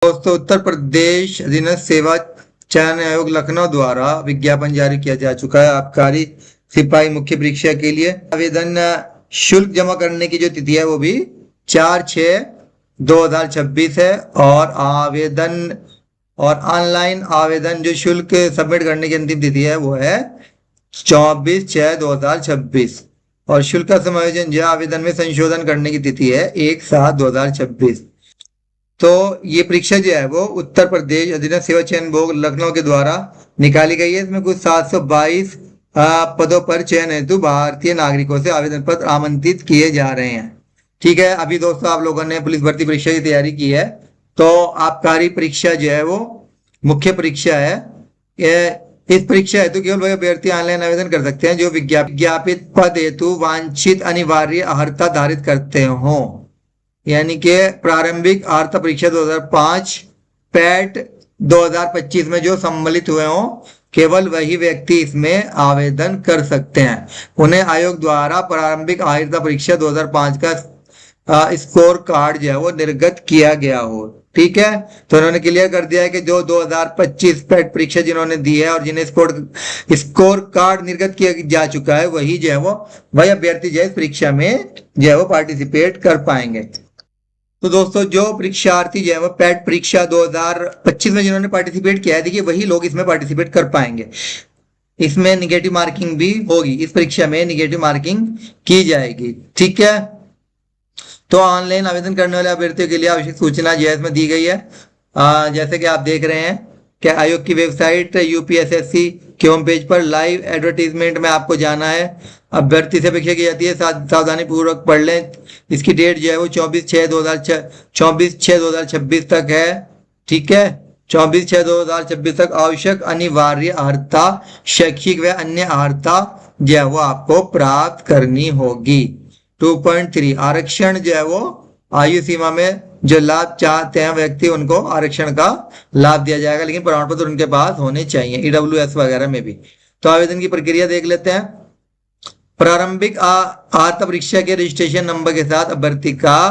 दोस्तों, उत्तर प्रदेश अधीनस्थ सेवा चयन आयोग लखनऊ द्वारा विज्ञापन जारी किया जा चुका है आबकारी सिपाही मुख्य परीक्षा के लिए। आवेदन शुल्क जमा करने की जो तिथि है वो भी 4/6/2026 है और ऑनलाइन आवेदन जो शुल्क सबमिट करने की अंतिम तिथि है वो है 24/6/2026 और शुल्क का समायोजन जो आवेदन में संशोधन करने की तिथि है 1/7/2026। तो ये परीक्षा जो है वो उत्तर प्रदेश अधीनस्थ सेवा चयन बोर्ड लखनऊ के द्वारा निकाली गई है। इसमें कुछ 722 पदों पर चयन हेतु भारतीय नागरिकों से आवेदन पत्र आमंत्रित किए जा रहे हैं। ठीक है, अभी दोस्तों आप लोगों ने पुलिस भर्ती परीक्षा की तैयारी की है तो आबकारी परीक्षा जो है वो मुख्य परीक्षा है। इस परीक्षा हेतु केवल वही अभ्यर्थी ऑनलाइन आवेदन कर सकते हैं जो विज्ञापित पद हेतु वांछित अनिवार्य अर्हता धारित करते हो, यानी कि प्रारंभिक अर्हता परीक्षा 2005 पैट 2025 में जो सम्मिलित हुए हों केवल वही व्यक्ति इसमें आवेदन कर सकते हैं। उन्हें आयोग द्वारा प्रारंभिक अर्हता परीक्षा 2005 का स्कोर कार्ड जो है वो निर्गत किया गया हो। ठीक है, तो उन्होंने क्लियर कर दिया है कि जो 2025 पैट परीक्षा जिन्होंने दी है और जिन्हें स्कोर कार्ड निर्गत किया जा चुका है वही जो है वही अभ्यर्थी जो है इस परीक्षा में जो है वो पार्टिसिपेट कर पाएंगे। तो दोस्तों, जो परीक्षार्थी जो है वो पैट परीक्षा 2025 में जिन्होंने पार्टिसिपेट किया है, देखिए वही लोग इसमें पार्टिसिपेट कर पाएंगे। इसमें निगेटिव मार्किंग भी होगी, इस परीक्षा में निगेटिव मार्किंग की जाएगी। ठीक है, तो ऑनलाइन आवेदन करने वाले अभ्यर्थियों के लिए आवश्यक सूचना जो है इसमें दी गई है। जैसे कि आप देख रहे हैं कि आयोग की वेबसाइट यूपीएसएससी के होम पेज पर लाइव एडवर्टीजमेंट में आपको जाना है। अभ्यर्थी से अपेक्षा की जाती है सावधानी पूर्वक पढ़ लें। इसकी डेट जो है वो 24/6/2026 तक है। ठीक है, 24/6/2026 तक आवश्यक अनिवार्य अर्हता शैक्षिक व अन्य अर्हता जो है वो आपको प्राप्त करनी होगी। 2.3 आरक्षण जो है वो आयु सीमा में जो लाभ चाहते हैं व्यक्ति उनको आरक्षण का लाभ दिया जाएगा, लेकिन प्रमाण पत्र उनके पास होने चाहिए ईडब्ल्यूएस वगैरह में भी। तो आवेदन की प्रक्रिया देख लेते हैं। प्रारंभिक अर्हता परीक्षा के रजिस्ट्रेशन नंबर के साथ अभ्यर्थी का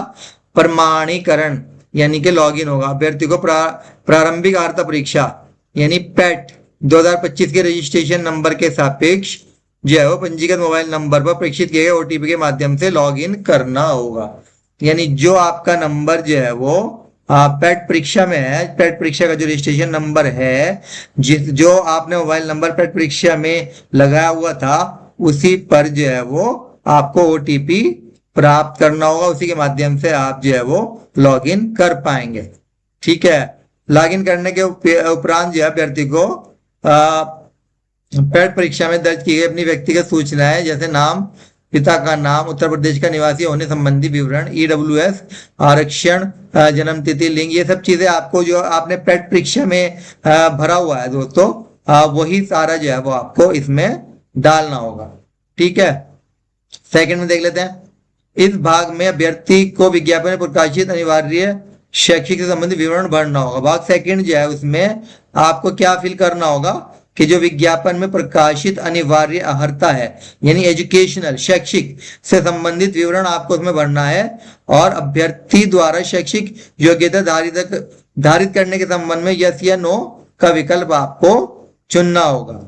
प्रमाणीकरण यानी कि लॉगिन होगा। अभ्यर्थी को प्रारंभिक अर्हता परीक्षा यानी पैट 2025 के रजिस्ट्रेशन नंबर के सापेक्ष जो है वो पंजीकृत मोबाइल नंबर पर प्रेषित किए गए ओटीपी के माध्यम से लॉगिन करना होगा। यानी जो आपका नंबर जो है वो पैट परीक्षा में है, पैट परीक्षा का जो रजिस्ट्रेशन नंबर है जो आपने मोबाइल नंबर पैट परीक्षा में लगाया हुआ था उसी पर जो है वो आपको ओटीपी प्राप्त करना होगा। उसी के माध्यम से आप जो है वो लॉगिन कर पाएंगे। ठीक है, लॉगिन करने के उपरांत जो है अभ्यर्थी को पैट परीक्षा में दर्ज की गई अपनी व्यक्तिगत सूचनाएं जैसे नाम, पिता का नाम, उत्तर प्रदेश का निवासी होने संबंधी विवरण, ईडब्ल्यूएस, आरक्षण, जन्म तिथि, लिंग, ये सब चीजें आपको जो आपने पैट परीक्षा में भरा हुआ है दोस्तों वही सारा जो है वो आपको इसमें डालना होगा। ठीक है, सेकंड में देख लेते हैं। इस भाग में अभ्यर्थी को विज्ञापन में प्रकाशित अनिवार्य शैक्षिक से संबंधित विवरण भरना होगा। भाग सेकंड जो है उसमें आपको क्या फिल करना होगा कि जो विज्ञापन में प्रकाशित अनिवार्य अर्हता है यानी एजुकेशनल शैक्षिक से संबंधित विवरण आपको उसमें भरना है और अभ्यर्थी द्वारा शैक्षिक योग्यता धारित करने के संबंध में यस या नो का विकल्प आपको चुनना होगा।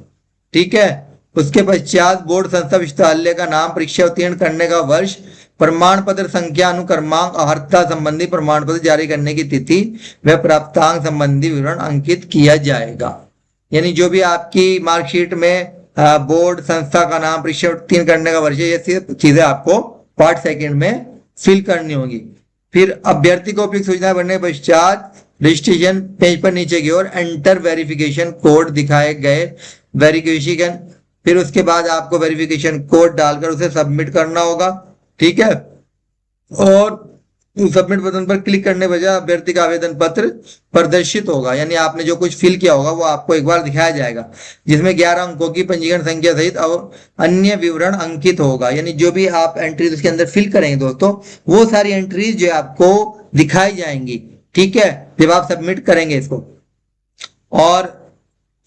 ठीक है, उसके पश्चात बोर्ड संस्था विश्वविद्यालय का नाम, परीक्षा उत्तीर्ण करने का वर्ष, प्रमाण पत्र संख्या, अनुक्रमांक, अर्हता संबंधी प्रमाण पत्र जारी करने की तिथि व प्राप्तांक संबंधी विवरण अंकित किया जाएगा। यानी जो भी आपकी मार्कशीट में बोर्ड संस्था का नाम, परीक्षा उत्तीर्ण करने का वर्ष, ये सब चीजें आपको पार्ट सेकंड में फिल करनी होगी। फिर अभ्यर्थी को उपयुक्त सूचना भरने के पश्चात रजिस्ट्रेशन पेज पर नीचे की ओर एंटर वेरिफिकेशन कोड दिखाए गए वेरिफिकेशन, फिर उसके बाद आपको वेरिफिकेशन कोड डालकर उसे सबमिट करना होगा। ठीक है, और सबमिट बटन पर क्लिक करने बजाय अभ्यर्थी का आवेदन पत्र प्रदर्शित होगा। यानी आपने जो कुछ फिल किया होगा वो आपको एक बार दिखाया जाएगा जिसमें 11 अंकों की पंजीकरण संख्या सहित और अन्य विवरण अंकित होगा। यानी जो भी आप एंट्रीज उसके अंदर फिल करेंगे दोस्तों वो सारी एंट्रीज जो आपको दिखाई जाएंगी। ठीक है, जब आप सबमिट करेंगे इसको, और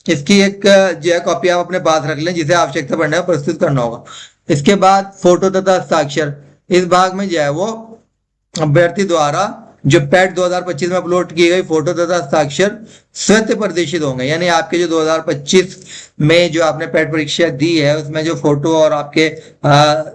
इसकी एक जो है कॉपी आप अपने पास रख लें जिसे आवश्यकता पड़ने पर प्रस्तुत करना होगा। इसके बाद फोटो तथा हस्ताक्षर, इस भाग में जो है वो अभ्यर्थी द्वारा जो पैट 2025 में अपलोड की गई फोटो तथा हस्ताक्षर स्वतः प्रदर्शित होंगे। यानी आपके जो 2025 में जो आपने पैट परीक्षा दी है उसमें जो फोटो और आपके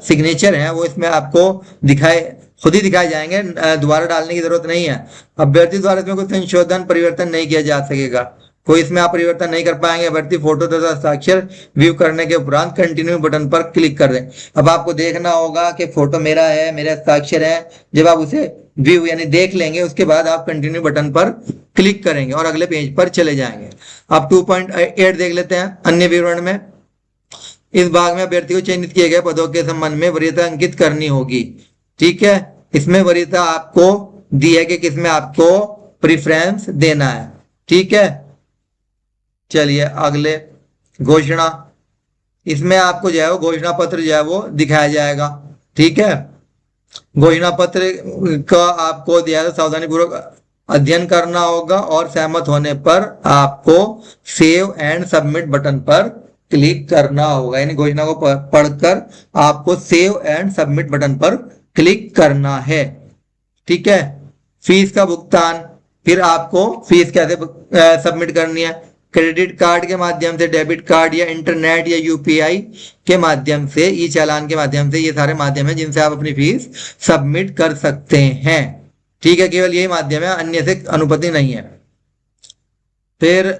सिग्नेचर हैं वो इसमें आपको दिखाए, खुद ही दिखाए जाएंगे, दोबारा डालने की जरूरत नहीं है। अभ्यर्थी द्वारा इसमें कोई संशोधन परिवर्तन नहीं किया जा सकेगा, कोई इसमें आप परिवर्तन नहीं कर पाएंगे। अभ्यर्थी फोटो तथा हस्ताक्षर व्यू करने के उपरांत कंटिन्यू बटन पर क्लिक कर दें। अब आपको देखना होगा कि फोटो मेरा है, मेरे हस्ताक्षर है, जब आप उसे व्यू यानी देख लेंगे उसके बाद आप कंटिन्यू बटन पर क्लिक करेंगे और अगले पेज पर चले जाएंगे। अब 2.8 देख लेते हैं अन्य विवरण में। इस भाग में अभ्यर्थी को चयनित किए गए पदों के संबंध में वरीयता अंकित करनी होगी। ठीक है, इसमें वरीयता आपको दी है कि किसमें आपको प्रेफरेंस देना है। ठीक है, चलिए अगले घोषणा, इसमें आपको जो है वो घोषणा पत्र जो है वो दिखाया जाएगा। ठीक है, घोषणा पत्र का आपको दिया है, सावधानी पूर्वक अध्ययन करना होगा और सहमत होने पर आपको सेव एंड सबमिट बटन पर क्लिक करना होगा। यानी घोषणा को पढ़कर आपको सेव एंड सबमिट बटन पर क्लिक करना है। ठीक है, फीस का भुगतान, फिर आपको फीस कैसे सबमिट करनी है, क्रेडिट कार्ड के माध्यम से, डेबिट कार्ड या इंटरनेट या यूपीआई के माध्यम से, ई चालान के माध्यम से, ये सारे माध्यम है जिनसे आप अपनी फीस सबमिट कर सकते हैं। ठीक है, केवल यही माध्यम है, अन्य से अनुमति नहीं है। फिर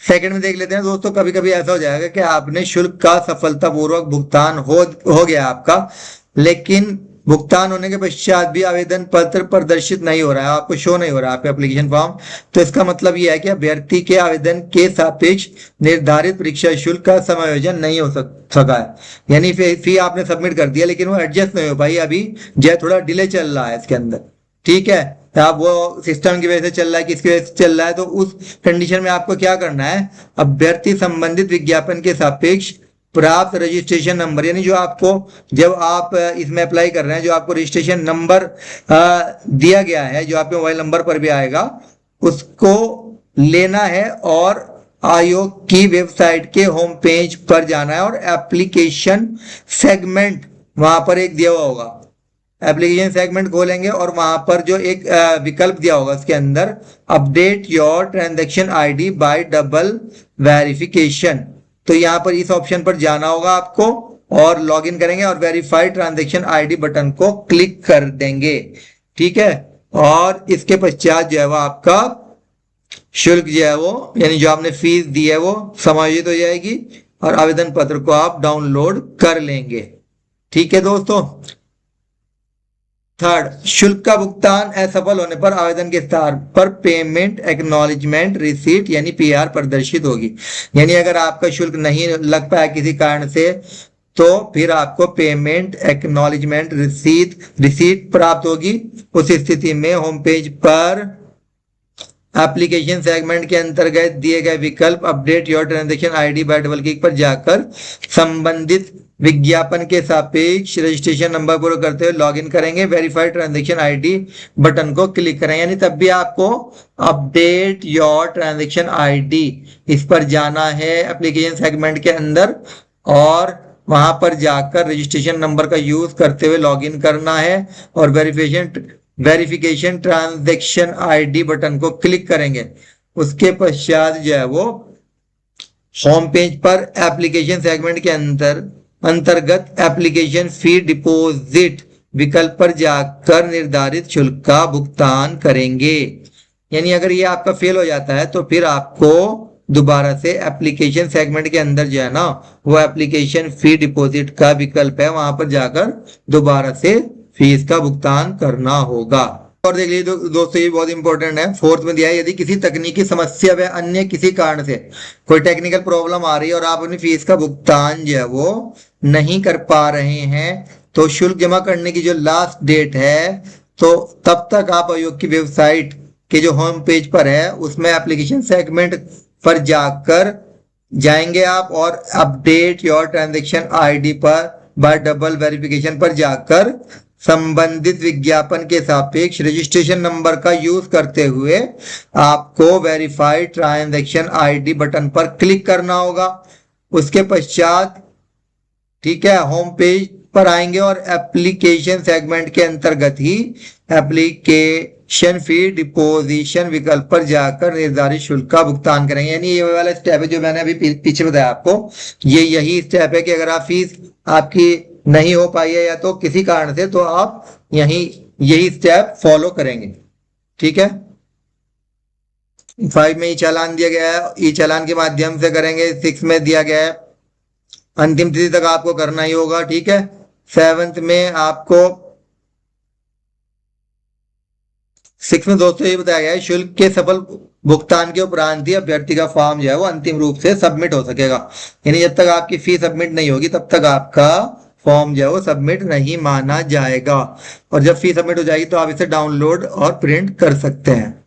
सेकंड में देख लेते हैं दोस्तों, कभी कभी ऐसा हो जाएगा कि आपने शुल्क का सफलतापूर्वक भुगतान हो गया आपका, लेकिन भुगतान होने के पश्चात भी आवेदन पत्र प्रदर्शित नहीं हो रहा है, आपको शो नहीं हो रहा है आपके एप्लीकेशन फॉर्म। तो इसका मतलब यह है कि अभ्यर्थी के आवेदन के सापेक्ष निर्धारित परीक्षा शुल्क का समायोजन नहीं हो सका है। यानी फी आपने सबमिट कर दिया लेकिन वो एडजस्ट नहीं हो पाई, अभी जो थोड़ा डिले चल रहा है इसके अंदर। ठीक है, अब वो सिस्टम की वजह से चल रहा है, किसकी वजह से चल रहा है, तो उस कंडीशन में आपको क्या करना है, अभ्यर्थी संबंधित विज्ञापन के सापेक्ष प्राप्त रजिस्ट्रेशन नंबर, यानी जो आपको जब आप इसमें अप्लाई कर रहे हैं जो आपको रजिस्ट्रेशन नंबर दिया गया है, जो आपके मोबाइल नंबर पर भी आएगा, उसको लेना है और आयोग की वेबसाइट के होम पेज पर जाना है और एप्लीकेशन सेगमेंट वहां पर एक दिया हुआ होगा, एप्लीकेशन सेगमेंट खोलेंगे और वहां पर जो एक विकल्प दिया होगा उसके अंदर update your transaction ID bye double verification, तो यहाँ पर इस ऑप्शन पर जाना होगा आपको और लॉगिन करेंगे और वेरीफाइड ट्रांजैक्शन आईडी बटन को क्लिक कर देंगे। ठीक है, और इसके पश्चात जो है वो आपका शुल्क जो है वो यानी जो आपने फीस दी है वो समायोजित हो जाएगी और आवेदन पत्र को आप डाउनलोड कर लेंगे। ठीक है दोस्तों, थर्ड, शुल्क का भुगतान असफल होने पर आवेदन के स्थान पर पेमेंट एक्नॉलेजमेंट रिसीट यानी पीआर प्रदर्शित होगी। यानी अगर आपका शुल्क नहीं लग पाया किसी कारण से तो फिर आपको पेमेंट एक्नॉलेजमेंट रिसीट प्राप्त होगी। उस स्थिति में होम पेज पर एप्लीकेशन सेगमेंट के अंतर्गत दिए गए विकल्प update your transaction ID bye double click पर जाकर संबंधित विज्ञापन के सापेक्ष रजिस्ट्रेशन नंबर पूरा करते हुए लॉगिन करेंगे, वेरीफाइड ट्रांजैक्शन आईडी बटन को क्लिक करेंगे। यानी तब भी आपको अपडेट योर ट्रांजैक्शन आईडी इस पर जाना है एप्लीकेशन सेगमेंट के अंदर और वहां पर जाकर रजिस्ट्रेशन नंबर का यूज करते हुए लॉगिन करना है और वेरिफिकेशन ट्रांजैक्शन आईडी बटन को क्लिक करेंगे। उसके पश्चात जो है वो होम पेज पर एप्लीकेशन सेगमेंट के अंतर्गत एप्लीकेशन फी डिपॉजिट विकल्प पर जाकर निर्धारित शुल्क का भुगतान करेंगे। यानी अगर ये आपका फेल हो जाता है तो फिर आपको दोबारा से एप्लीकेशन सेगमेंट के अंदर जो है ना वो एप्लीकेशन फी डिपॉजिट का विकल्प है, वहां पर जाकर दोबारा से फीस का भुगतान करना होगा। और देख लीजिए दोस्तों ये बहुत इंपॉर्टेंट है, फोर्थ में दिया है, यदि किसी तकनीकी समस्या व अन्य किसी कारण से कोई टेक्निकल प्रॉब्लम आ रही है और आप अपनी फीस का भुगतान जो है वो नहीं कर पा रहे हैं तो शुल्क जमा करने की जो लास्ट डेट है तो तब तक आप आयोग की वेबसाइट के जो होम पेज पर है उसमें एप्लीकेशन सेगमेंट पर जाकर जाएंगे आप और अपडेट योर ट्रांजैक्शन आईडी पर बाय डबल वेरिफिकेशन पर जाकर संबंधित विज्ञापन के सापेक्ष रजिस्ट्रेशन नंबर का यूज करते हुए आपको वेरीफाइड ट्रांजैक्शन आईडी बटन पर क्लिक करना होगा। उसके पश्चात ठीक है होम पेज पर आएंगे और एप्लीकेशन सेगमेंट के अंतर्गत ही एप्लीकेशन फी डिपोजिशन विकल्प पर जाकर निर्धारित शुल्क का भुगतान करेंगे। यानी ये वाला स्टेप है जो मैंने अभी पीछे बताया आपको, ये यही स्टेप है कि अगर आप फीस आपकी नहीं हो पाई है या तो किसी कारण से, तो आप यही स्टेप फॉलो करेंगे। ठीक है, 5 में ई चालान दिया गया है, ई चालान के माध्यम से करेंगे। 6 में दिया गया है अंतिम तिथि तक आपको करना ही होगा। ठीक है, 7 में आपको 6 में दोस्तों ये बताया गया है शुल्क के सफल भुगतान के उपरांत ही अभ्यर्थी का फॉर्म जो है वो अंतिम रूप से सबमिट हो सकेगा। यानी जब तक आपकी फीस सबमिट नहीं होगी तब तक आपका फॉर्म जो है वो सबमिट नहीं माना जाएगा, और जब फीस सबमिट हो जाएगी तो आप इसे डाउनलोड और प्रिंट कर सकते हैं।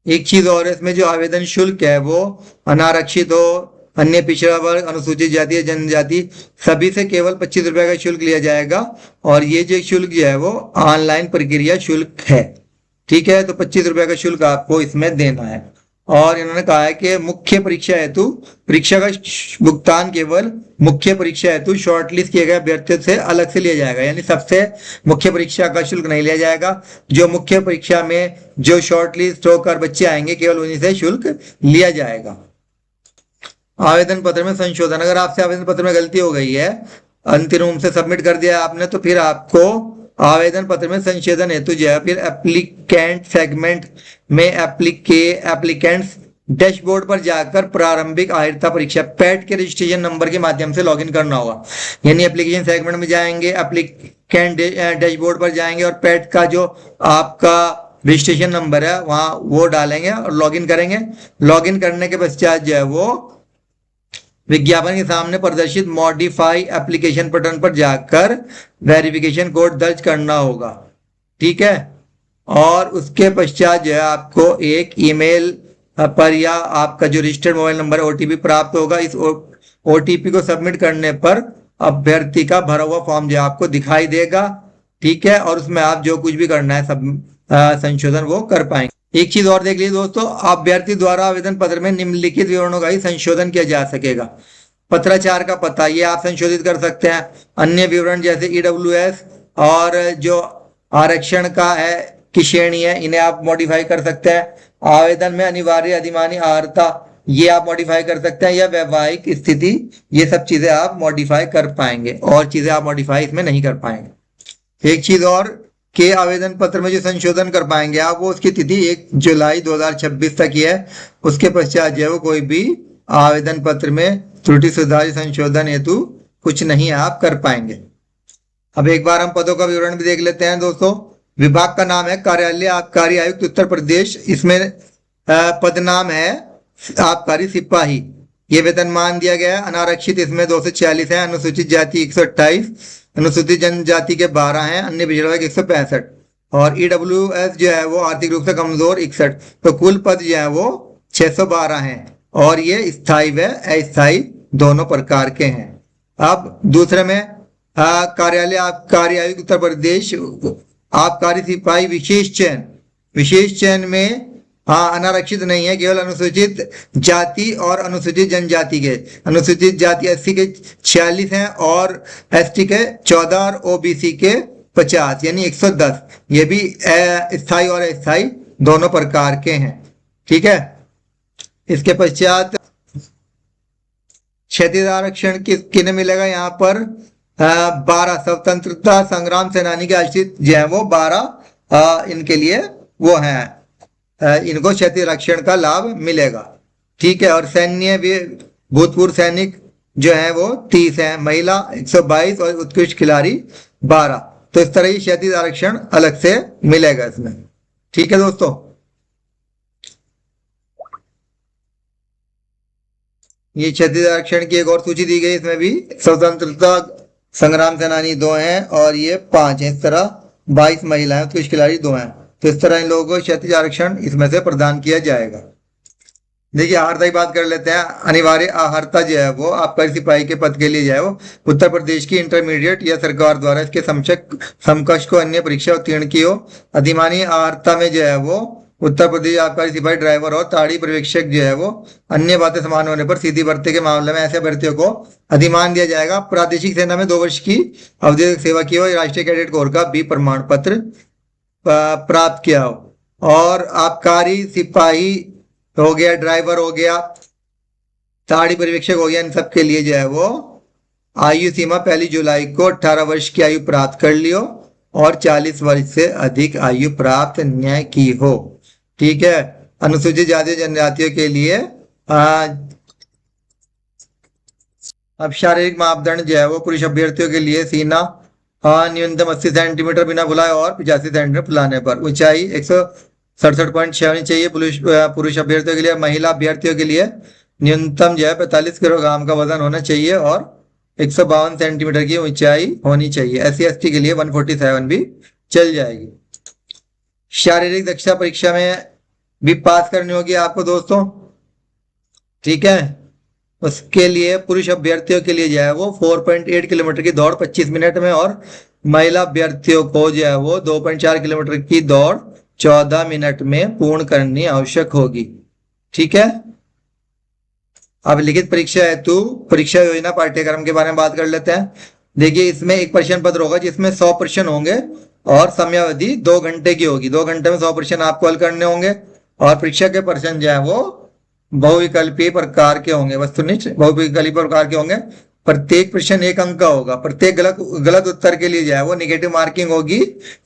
एक चीज और, इसमें जो आवेदन शुल्क है वो अनारक्षित हो, अन्य पिछड़ा वर्ग, अनुसूचित जाति, जनजाति सभी से केवल 25 रुपए का शुल्क लिया जाएगा, और ये जो शुल्क जो है वो ऑनलाइन प्रक्रिया शुल्क है। ठीक है, तो 25 रुपए का शुल्क आपको इसमें देना है। और इन्होंने कहा है कि मुख्य परीक्षा हेतु परीक्षा का भुगतान केवल मुख्य परीक्षा हेतु शॉर्टलिस्ट किए गए अभ्यर्थियों से अलग से लिया जाएगा। यानी सबसे मुख्य परीक्षा का शुल्क नहीं लिया जाएगा, जो मुख्य परीक्षा में जो शॉर्टलिस्ट होकर बच्चे आएंगे केवल उन्हीं से शुल्क लिया जाएगा। आवेदन पत्र में संशोधन, अगर आपसे आवेदन पत्र में गलती हो गई है, अंतिम रूप से सबमिट कर दिया आपने, तो फिर आपको आवेदन पत्र में संशोधन हेतु जो है फिर एप्लीकेंट सेगमेंट में एप्लीकेंट्स डैशबोर्ड पर जाकर प्रारंभिक आहिरता परीक्षा पैट के रजिस्ट्रेशन नंबर के माध्यम से लॉगिन करना होगा। यानी एप्लीकेशन सेगमेंट में जाएंगे, एप्लीकेंट डैशबोर्ड पर जाएंगे और पैट का जो आपका रजिस्ट्रेशन नंबर है वहां वो डालेंगे और लॉगिन करेंगे। लॉगिन करने के पश्चात जो है वो विज्ञापन के सामने प्रदर्शित मॉडिफाई एप्लीकेशन बटन पर जाकर वेरिफिकेशन कोड दर्ज करना होगा। ठीक है, और उसके पश्चात जो है आपको एक ईमेल पर या आपका जो रजिस्टर्ड मोबाइल नंबर ओटीपी प्राप्त होगा। इस ओटीपी को सबमिट करने पर अभ्यर्थी का भरा हुआ फॉर्म जो आपको दिखाई देगा। ठीक है, और उसमें आप जो कुछ भी करना है सब संशोधन वो कर पाएंगे। एक चीज और देख लीजिए दोस्तों, अभ्यर्थी द्वारा आवेदन पत्र में निम्नलिखित विवरणों का ही संशोधन किया जा सकेगा। पत्राचार का पता ये आप संशोधित कर सकते हैं। अन्य विवरण जैसे ईडब्ल्यूएस और जो आरक्षण का है की श्रेणी है इन्हें आप मॉडिफाई कर सकते हैं। आवेदन में अनिवार्य अधिमानी अर्हता ये आप मॉडिफाई कर सकते हैं, या वैवाहिक स्थिति, ये सब चीजें आप मॉडिफाई कर पाएंगे, और चीजें आप मॉडिफाई इसमें नहीं कर पाएंगे। एक चीज और के आवेदन पत्र में जो संशोधन कर पाएंगे आप, वो उसकी तिथि 1 जुलाई 2026 तक ही है। उसके पश्चात जो है वो कोई भी आवेदन पत्र में त्रुटि सुधार संशोधन हेतु कुछ नहीं आप कर पाएंगे। अब एक बार हम पदों का विवरण भी देख लेते हैं दोस्तों। विभाग का नाम है कार्यालय आबकारी आयुक्त उत्तर प्रदेश। इसमें पद नाम है आबकारी सिपाही। ये वेतनमान दिया गया है अनारक्षित इसमें 246 है, अनुसूचित जाति 128, अनुसूचित जनजाति के 12 हैं, अन्य पिछड़ा वर्ग 165, और ईडब्ल्यूएस जो है वो आर्थिक रूप से कमजोर 61। तो कुल पद जो है वो 612 हैं, और ये स्थायी व अस्थायी दोनों प्रकार के हैं। अब दूसरे में कार्यालय आबकारी आयुक्त उत्तर प्रदेश आबकारी सिपाही विशेष चयन में अनारक्षित नहीं है, केवल अनुसूचित जाति और अनुसूचित जनजाति के। अनुसूचित जाति 80 के 46 हैं, और एसटी के 14 और ओबीसी के 50, यानी 110। ये भी स्थायी और अस्थायी दोनों प्रकार के हैं। ठीक है, इसके पश्चात क्षैतिज आरक्षण किन्हें मिलेगा? यहाँ पर 12 स्वतंत्रता संग्राम सेनानी के आश्रित जो है वो 12 इनके लिए वो हैं, इनको क्षैतिज आरक्षण का लाभ मिलेगा। ठीक है, और सैन्य भूतपूर्व सैनिक जो है वो 30 हैं, महिला 122 और उत्कृष्ट खिलाड़ी 12। तो इस तरह ही क्षैतिज आरक्षण अलग से मिलेगा इसमें। ठीक है दोस्तों, ये क्षैतिज आरक्षण की एक और सूची दी गई, इसमें भी स्वतंत्रता संग्राम सेनानी 2 हैं और ये 5 हैं। इस तरह 22 महिलाएं, उत्कृष्ट खिलाड़ी 2 हैं। तो इस तरह इन लोगों को क्षैतिज आरक्षण इसमें से प्रदान किया जाएगा। देखिए आहर्ता की बात कर लेते हैं। अनिवार्य आहर्ता जो है वो आबकारी सिपाही के पद के लिए जो है वो उत्तर प्रदेश की इंटरमीडिएट या सरकार द्वारा इसके समकक्ष को अन्य परीक्षा उत्तीर्ण की हो। अधिमानी आहर्ता में जो है वो उत्तर प्रदेश आबकारी सिपाही ड्राइवर और ताड़ी पर्यवेक्षक जो है वो अन्य बातें समान होने पर सीधी भर्ती के मामले में ऐसे अभ्यर्थियों को अधिमान दिया जाएगा। प्रादेशिक सेना में 2 वर्ष की अवधि तक सेवा की हो, राष्ट्रीय कैडेट कोर का बी प्रमाण पत्र प्राप्त किया हो। और आबकारी सिपाही हो गया, ड्राइवर हो गया, ताड़ी पर्यवेक्षक हो गया, इन सब के लिए जो है वो आयु सीमा 1 जुलाई को 18 वर्ष की आयु प्राप्त कर लियो और 40 वर्ष से अधिक आयु प्राप्त न्याय की हो। ठीक है। अनुसूचित जाति जनजातियों के लिए अब शारीरिक मापदंड जो है वो पुरुष अभ्यर्थियों के लिए सीना न्यूनतम 80 सेंटीमीटर बिना फुलाए और 85 सेंटीमीटर फुलाने पर, ऊंचाई 167.6 होनी चाहिए पुरुष अभ्यर्थियों के लिए। महिला अभ्यर्थियों के लिए न्यूनतम जो है 45 किलोग्राम का वजन होना चाहिए और 152 सेंटीमीटर की ऊंचाई होनी चाहिए। SC/ST के लिए 147 भी चल जाएगी। शारीरिक दक्षता परीक्षा में भी पास करनी होगी आपको दोस्तों। ठीक है। उसके लिए पुरुष अभ्यर्थियों के लिए जो है वो 4.8 किलोमीटर की दौड़ 25 मिनट में और महिला अभ्यर्थियों को जो है वो 2.4 किलोमीटर की दौड़ 14 मिनट में पूर्ण करनी आवश्यक होगी। ठीक है। अब लिखित परीक्षा हेतु परीक्षा योजना पाठ्यक्रम के बारे में बात कर लेते हैं। देखिए, इसमें एक प्रश्न पत्र होगा जिसमें 100 प्रश्न होंगे और समयावधि 2 घंटे की होगी। 2 घंटे में 100 प्रश्न आपको हल करने होंगे और परीक्षा के प्रश्न जो है वो बहुविकल्पीय प्रकार के होंगे, वस्तुनिष्ठ बहुविकल्पीय प्रकार के होंगे। प्रत्येक प्रश्न 1 अंक का होगा। प्रत्येक गलत उत्तर के लिए जो है वो निगेटिव मार्किंग होगी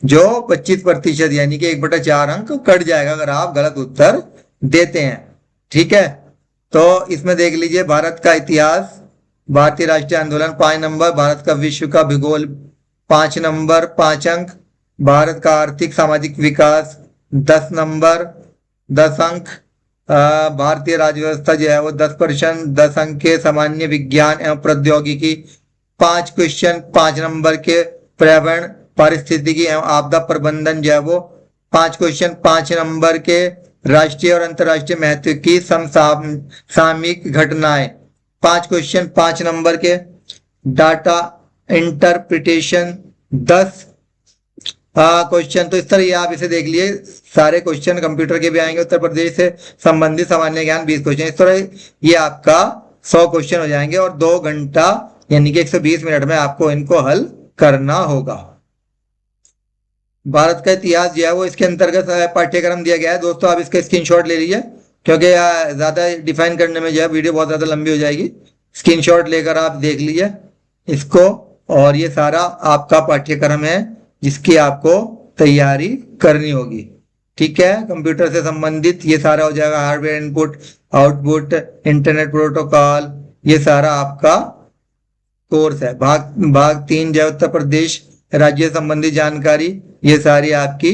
जो 25% यानी कि 1/4 अंक कट जाएगा अगर आप गलत उत्तर देते हैं। ठीक है। तो इसमें देख लीजिए, भारत का इतिहास, भारतीय राष्ट्रीय आंदोलन 5 नंबर, भारत का विश्व का भूगोल 5 नंबर 5 अंक, भारत का आर्थिक सामाजिक विकास 10 नंबर 10 अंक, भारतीय राज्य व्यवस्था जो है वो 10% 10 अंक के, सामान्य विज्ञान एवं प्रौद्योगिकी 5 क्वेश्चन 5 नंबर के, पर्यावरण पारिस्थितिकी एवं आपदा प्रबंधन जो है वो 5 क्वेश्चन 5 नंबर के, राष्ट्रीय और अंतरराष्ट्रीय महत्व की समसामयिक घटनाएं 5 क्वेश्चन 5 नंबर के, डाटा इंटरप्रिटेशन 10 क्वेश्चन। तो इस तरह ये आप इसे देख लिए, सारे क्वेश्चन कंप्यूटर के भी आएंगे। उत्तर प्रदेश से संबंधित सामान्य ज्ञान 20 क्वेश्चन। इस तरह ये आपका 100 क्वेश्चन हो जाएंगे और 2 घंटा यानी कि 120 मिनट में आपको इनको हल करना होगा। भारत का इतिहास जो है वो इसके अंतर्गत पाठ्यक्रम दिया गया है दोस्तों। आप इसका स्क्रीनशॉट ले लीजिए क्योंकि ज्यादा डिफाइन करने में जो है वीडियो बहुत ज्यादा लंबी हो जाएगी। स्क्रीनशॉट लेकर आप देख लीजिए इसको, और ये सारा आपका पाठ्यक्रम है जिसकी आपको तैयारी करनी होगी। ठीक है। कंप्यूटर से संबंधित ये सारा हो जाएगा, hardware input output, internet protocol, ये सारा आपका कोर्स है। भाग 3 जो उत्तर प्रदेश राज्य संबंधी जानकारी, ये सारी आपकी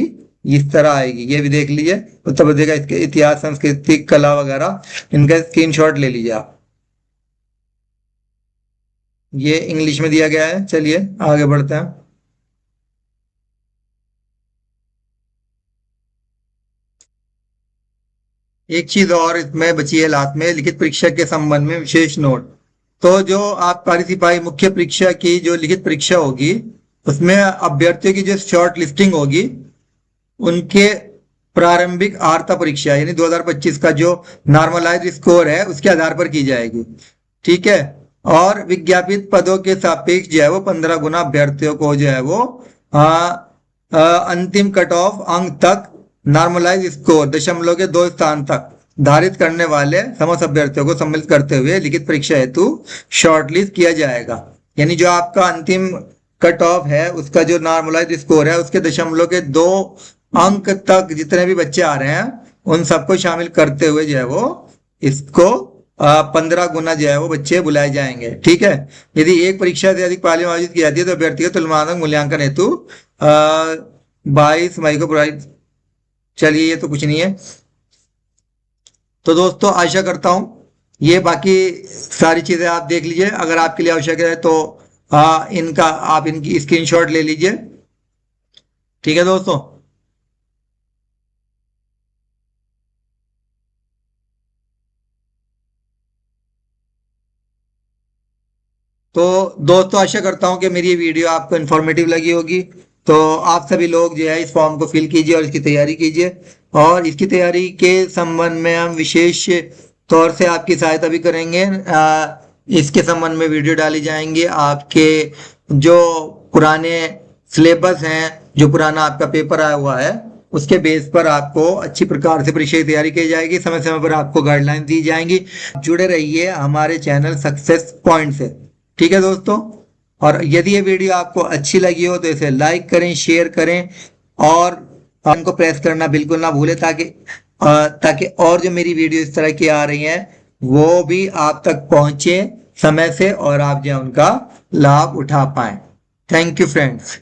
इस तरह आएगी। ये भी देख लीजिए, उत्तर प्रदेश का इसके इतिहास, संस्कृति, कला वगैरह, इनका स्क्रीनशॉट ले लीजिए आप। ये इंग्लिश में दिया गया है। चलिए आगे बढ़ते हैं। एक चीज और इसमें बची है लास्ट में, लिखित परीक्षा के संबंध में विशेष नोट। तो जो आबकारी सिपाही मुख्य परीक्षा की जो लिखित परीक्षा होगी उसमें अभ्यर्थियों की जो शॉर्ट लिस्टिंग होगी उनके प्रारंभिक आर्ता परीक्षा यानी 2025 का जो नॉर्मलाइज स्कोर है उसके आधार पर की जाएगी। ठीक है। और विज्ञापित पदों के सापेक्ष जो है वो 15 गुना अभ्यर्थियों को जो है वो अंतिम कट ऑफ अंक तक नॉर्मलाइज स्कोर 0.2 स्थान तक धारित करने वाले समस्त अभ्यर्थियों को सम्मिलित करते हुए लिखित परीक्षा हेतु शॉर्टलिस्ट किया जाएगा। यानी जो आपका अंतिम कट ऑफ है उसका जो नॉर्मलाइज स्कोर है उसके 0.2 अंक तक जितने भी बच्चे आ रहे हैं उन सबको शामिल करते हुए जो है वो इसको 15 गुना जो है वो बच्चे बुलाए जाएंगे। ठीक है। यदि एक परीक्षा से अधिक पालियां आयोजित की जाती है तो अभ्यर्थी का तुलनात्मक मूल्यांकन हेतु 22 मई को प्रोवाइड। चलिए ये तो कुछ नहीं है। तो दोस्तों आशा करता हूं ये बाकी सारी चीजें आप देख लीजिए। अगर आपके लिए आवश्यक है तो इनका आप इनकी स्क्रीनशॉट ले लीजिए। ठीक है दोस्तों। तो दोस्तों आशा करता हूं कि मेरी ये वीडियो आपको इन्फॉर्मेटिव लगी होगी। तो आप सभी लोग जो है इस फॉर्म को फिल कीजिए और इसकी तैयारी कीजिए। और इसकी तैयारी के संबंध में हम विशेष तौर से आपकी सहायता भी करेंगे। इसके संबंध में वीडियो डाली जाएंगी। आपके जो पुराने सिलेबस हैं, जो पुराना आपका पेपर आया हुआ है, उसके बेस पर आपको अच्छी प्रकार से परीक्षा की तैयारी की जाएगी। समय समय पर आपको गाइडलाइन दी जाएंगी। जुड़े रहिए हमारे चैनल सक्सेस पॉइंट से। ठीक है दोस्तों, और यदि ये वीडियो आपको अच्छी लगी हो तो इसे लाइक करें, शेयर करें और बटन को प्रेस करना बिल्कुल ना भूलें, ताकि और जो मेरी वीडियो इस तरह की आ रही हैं वो भी आप तक पहुंचे समय से और आप जो उनका लाभ उठा पाएं। Thank you friends.